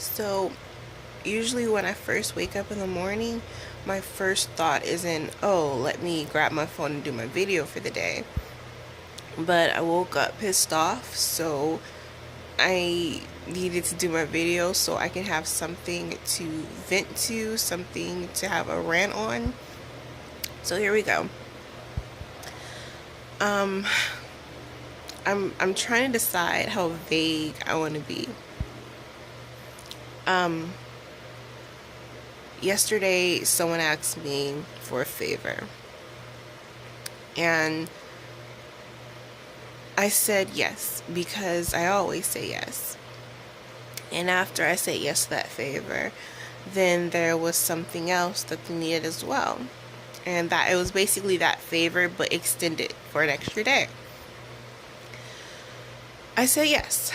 So, usually when I first wake up in the morning, my first thought isn't, oh, let me grab my phone and do my video for the day. But I woke up pissed off, so I needed to do my video so I can have something to vent to, something to have a rant on. So here we go. Um, I'm trying to decide how vague I want to be. Um, Yesterday someone asked me for a favor, and I said yes because I always say yes. And after I said yes to that favor, then there was something else that they needed as well. And that it was basically that favor but extended for an extra day. I said yes.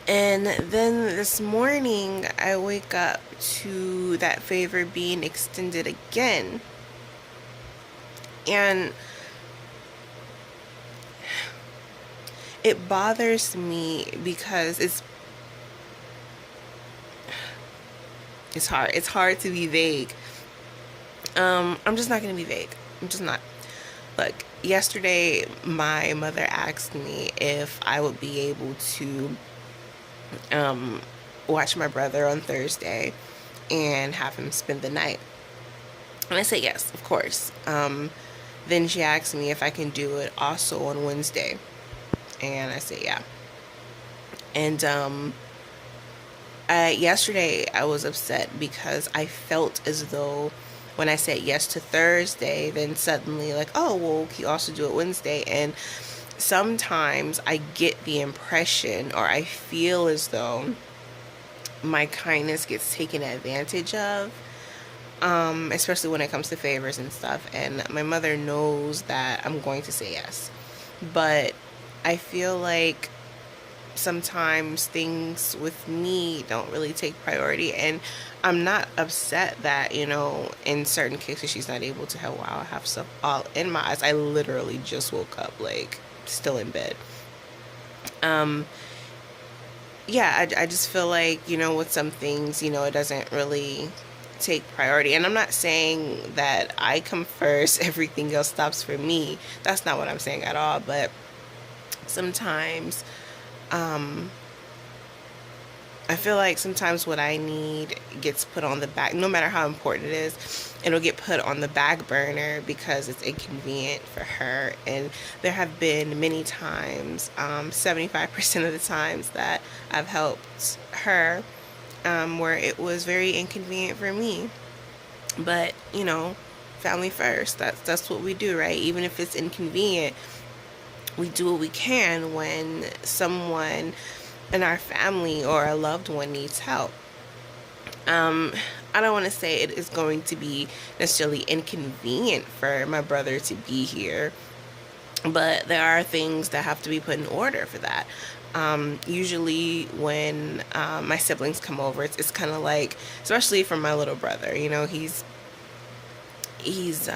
And then this morning, I wake up to that favor being extended again. And it bothers me because it's hard. It's hard to be vague. I'm just not gonna be vague. I'm just not. Look, yesterday my mother asked me if I would be able to um, watch my brother on Thursday and have him spend the night. And I said yes, of course. Then she asked me if I can do it also on Wednesday, and I said yeah. And yesterday I was upset because I felt as though when I said yes to Thursday, then suddenly like, oh well, can you also do it Wednesday? And sometimes I get the impression, or I feel as though my kindness gets taken advantage of, especially when it comes to favors and stuff. And my mother knows that I'm going to say yes, but I feel like sometimes things with me don't really take priority, and I'm not upset that, in certain cases she's not able to have, wow, I have stuff all in my eyes. I literally just woke up, like, still in bed. um yeah, I just feel like, with some things, it doesn't really take priority. And I'm not saying that I come first, everything else stops for me. That's not what I'm saying at all. But sometimes, um, I feel like sometimes what I need gets put on the back, no matter how important it is, it'll get put on the back burner because it's inconvenient for her. And there have been many times, 75% of the times that I've helped her, where it was very inconvenient for me. But, family first. That's what we do, right? Even if it's inconvenient, we do what we can when someone in our family or a loved one needs help. Um, I don't want to say it is going to be necessarily inconvenient for my brother to be here, but there are things that have to be put in order for that. Usually, when my siblings come over, it's kind of like, especially for my little brother, he's he's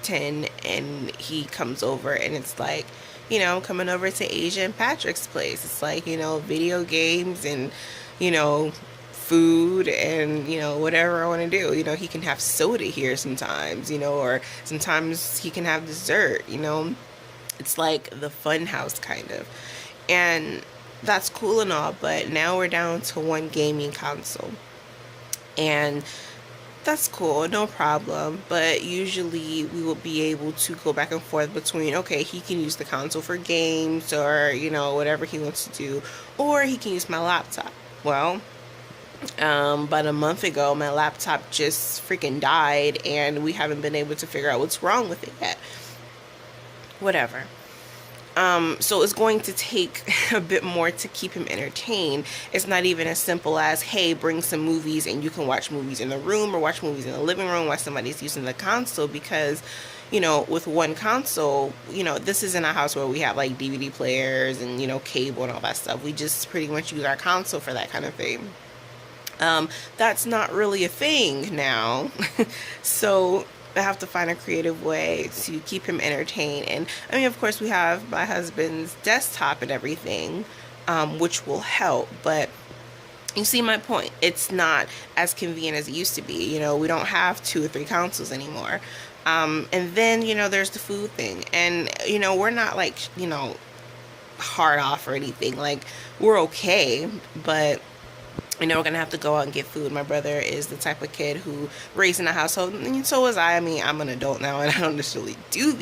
10, and he comes over, and it's like, coming over to Asia and Patrick's place. It's like, video games and, you know, food and, whatever I want to do. He can have soda here sometimes, or sometimes he can have dessert. It's like the fun house kind of. And that's cool and all, but now we're down to one gaming console. And that's cool, no problem. But usually we will be able to go back and forth between, okay, he can use the console for games or, whatever he wants to do, or he can use my laptop. Well, about a month ago, my laptop just freaking died, and we haven't been able to figure out what's wrong with it yet. Whatever. So it's going to take a bit more to keep him entertained. It's not even as simple as, hey, bring some movies and you can watch movies in the room or watch movies in the living room while somebody's using the console. Because, with one console, this isn't a house where we have like DVD players and, cable and all that stuff. We just pretty much use our console for that kind of thing. That's not really a thing now. So I have to find a creative way to keep him entertained. And I mean, of course, we have my husband's desktop and everything. which will help. But you see my point. It's not as convenient as it used to be. We don't have 2 or 3 councils anymore. And then, there's the food thing. And, we're not like, hard off or anything. Like, we're okay, but we're gonna have to go out and get food. My brother is the type of kid who raised in a household, and so was I. I mean, I'm an adult now, and I don't necessarily do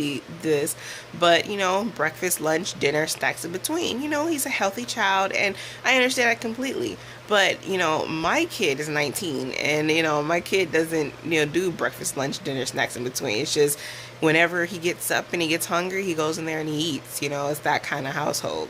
this, but breakfast, lunch, dinner, snacks in between. He's a healthy child, and I understand that completely. But my kid is 19, and my kid doesn't do breakfast, lunch, dinner, snacks in between. It's just whenever he gets up and he gets hungry, he goes in there and he eats. It's that kind of household.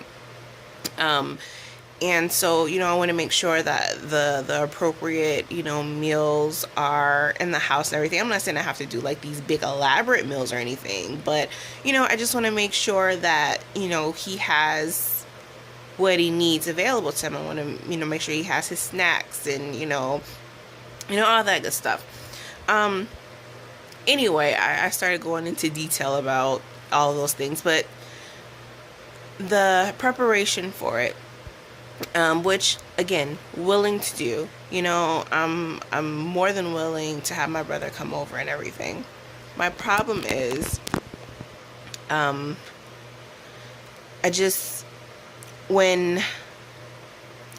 And so, I want to make sure that the appropriate, meals are in the house and everything. I'm not saying I have to do like these big elaborate meals or anything, but, I just want to make sure that, he has what he needs available to him. I want to, make sure he has his snacks and, all that good stuff. Anyway, I started going into detail about all of those things, but the preparation for it, which again, willing to do. I'm more than willing to have my brother come over and everything. My problem is, I just, when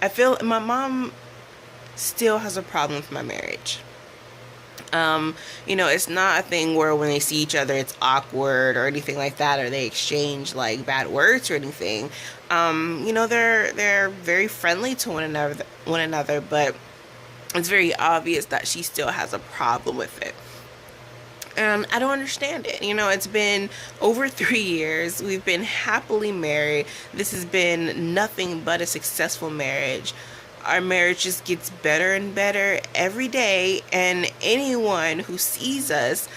I feel my mom still has a problem with my marriage. It's not a thing where when they see each other it's awkward or anything like that, or they exchange like bad words or anything. They're very friendly to one another, but it's very obvious that she still has a problem with it. And I don't understand it. It's been over 3 years. We've been happily married. This has been nothing but a successful marriage. Our marriage just gets better and better every day, and anyone who sees us,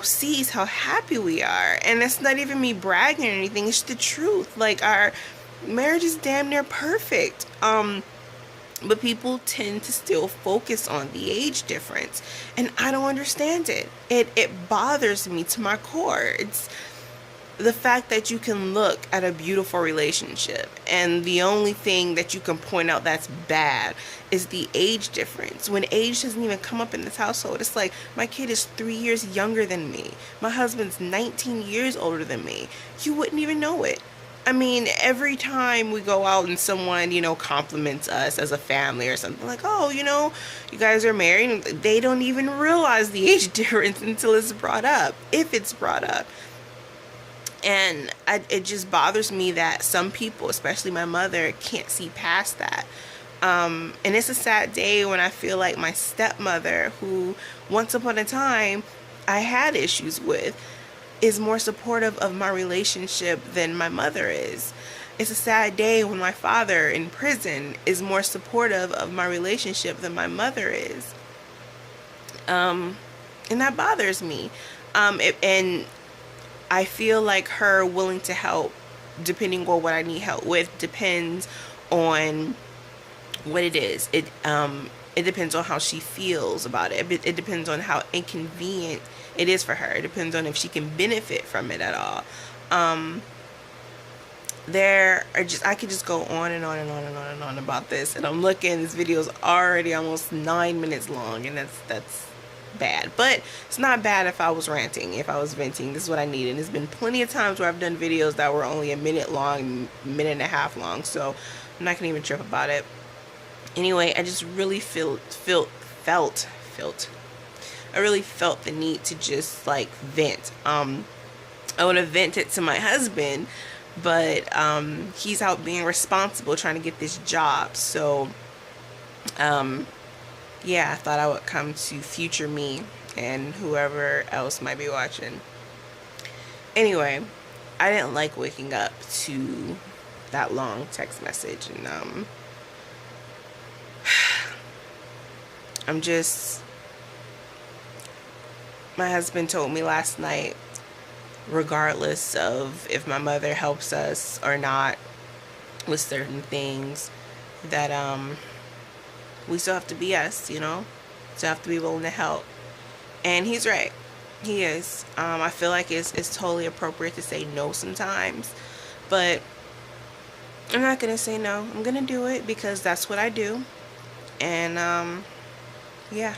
sees how happy we are. And it's not even me bragging or anything, it's the truth. Like, our marriage is damn near perfect. But people tend to still focus on the age difference, and I don't understand it. It bothers me to my core. It's the fact that you can look at a beautiful relationship and the only thing that you can point out that's bad is the age difference, when age doesn't even come up in this household. It's like, my kid is 3 years younger than me. My husband's 19 years older than me. You wouldn't even know it. I mean, every time we go out and someone, compliments us as a family or something, like, oh, you guys are married, they don't even realize the age difference until it's brought up, if it's brought up. And it just bothers me that some people, especially my mother, can't see past that. And it's a sad day when I feel like my stepmother, who once upon a time I had issues with, is more supportive of my relationship than my mother is. It's a sad day when my father in prison is more supportive of my relationship than my mother is. And that bothers me. And I feel like her willing to help, depending on what I need help with, depends on what it is. It depends on how she feels about it. It depends on how inconvenient it is for her. It depends on if she can benefit from it at all. I could just go on and on and on and on and on about this. And I'm looking, this video is already almost 9 minutes long, and that's bad. But it's not bad if I was ranting, if I was venting. This is what I need. And there's been plenty of times where I've done videos that were only a minute long, minute and a half long, so I'm not gonna even trip about it. Anyway, I just really felt the need to just like vent. I want to vent it to my husband, but he's out being responsible, trying to get this job. So yeah, I thought I would come to future me and whoever else might be watching. Anyway, I didn't like waking up to that long text message, and my husband told me last night, regardless of if my mother helps us or not with certain things, that we still have to be us, still have to be willing to help. And he's right. He is. I feel like it's totally appropriate to say no sometimes, but I'm not gonna say no. I'm gonna do it because that's what I do. And yeah.